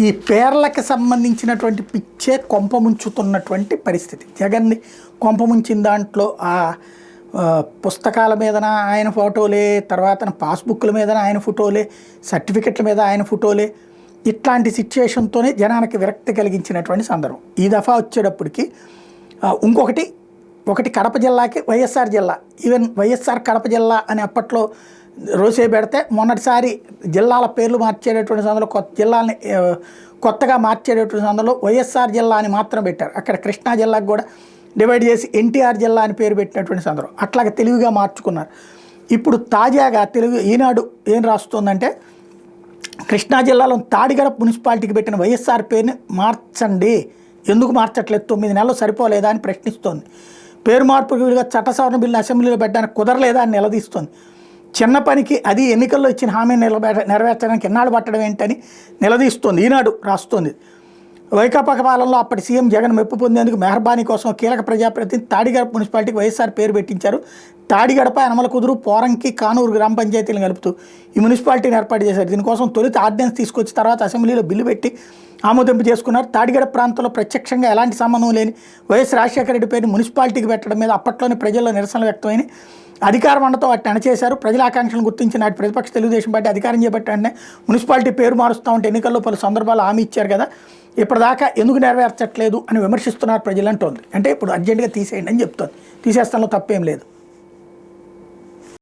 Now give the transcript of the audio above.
ఈ పేర్లకు సంబంధించినటువంటి పిచ్చే కొంపముంచుతున్నటువంటి పరిస్థితి. జగన్ని కొంపముంచిన దాంట్లో పుస్తకాల మీదన ఆయన ఫోటోలే, తర్వాత పాస్బుక్ల మీదన ఆయన ఫోటోలే, సర్టిఫికెట్ల మీద ఆయన ఫోటోలే, ఇట్లాంటి సిచ్యుయేషన్తోనే జనానికి విరక్తి కలిగించినటువంటి సందర్భం. ఈ దఫా వచ్చేటప్పటికి ఒకటి కడప జిల్లాకి వైఎస్ఆర్ జిల్లా, ఈవెన్ వైఎస్ఆర్ కడప జిల్లా అని అప్పట్లో రోసే పెడితే మొన్నటిసారి జిల్లాల పేర్లు మార్చేటటువంటి సందర్భంలో జిల్లాని కొత్తగా మార్చేటటువంటి సందర్భంలో వైఎస్ఆర్ జిల్లా అని మాత్రం పెట్టారు. అక్కడ కృష్ణా జిల్లాకు కూడా డివైడ్ చేసి ఎన్టీఆర్ జిల్లా అని పేరు పెట్టినటువంటి సందర్భం. అట్లాగే తెలివిగా మార్చుకున్నారు. ఇప్పుడు తాజాగా ఈనాడు ఏం రాస్తుందంటే, కృష్ణా జిల్లాలో తాడిగడప మున్సిపాలిటీకి పెట్టిన వైఎస్ఆర్ పేరుని మార్చండి, ఎందుకు మార్చట్లేదు, 9 నెలలు సరిపోలేదా అని ప్రశ్నిస్తోంది. పేరు మార్పుకు వీలుగా చట్ట సవరణ బిల్లు అసెంబ్లీలో పెట్టడానికి కుదరలేదా అని నిలదీస్తోంది. చిన్న పనికి అది ఎన్నికల్లో ఇచ్చిన హామీని నెరవేర్చడానికి ఎన్నాళ్ళు పట్టడం ఏంటని నిలదీస్తోంది. ఈనాడు రాస్తోంది. వైకాపా పాలనలో అప్పటి సీఎం జగన్ మెప్పు పొందేందుకు మెహర్బానీ కోసం కీలక ప్రజాప్రతినిధి తాడిగడప మున్సిపాలిటీకి వైఎస్ఆర్ పేరు పెట్టించారు. తాడిగడప, యనమలకుదురు, పోరంకి, కానూరు గ్రామ పంచాయతీలను కలుపుతూ ఈ మున్సిపాలిటీని ఏర్పాటు చేశారు. దీనికోసం తొలుత ఆర్డినెన్స్ తీసుకొచ్చి తర్వాత అసెంబ్లీలో బిల్లు పెట్టి ఆమోదింపు చేసుకున్నారు. తాడిగడప ప్రాంతంలో ప్రత్యక్షంగా ఎలాంటి సంబంధం లేని వైఎస్ రాజశేఖర రెడ్డి పేరుని మున్సిపాలిటీకి పెట్టడం మీద అప్పట్లోనే ప్రజల్లో నిరసనలు వ్యక్తమైనాయి. అధికార మండతో వాటిని అణచేశారు. ప్రజల ఆకాంక్షలను గుర్తించి నాటి ప్రతిపక్ష తెలుగుదేశం పార్టీ అధికారం చేపట్టానే మున్సిపాలిటీ పేరు మారుస్తామంటే ఎన్నికల్లో పలు సందర్భాలు హామీ ఇచ్చారు కదా, ఇప్పటిదాకా ఎందుకు నెరవేర్చట్లేదు అని విమర్శిస్తున్నారు ప్రజలంటోంది. అంటే ఇప్పుడు అర్జెంటుగా తీసేయండి అని చెప్తోంది. తీసేస్తాలో తప్పేం లేదు.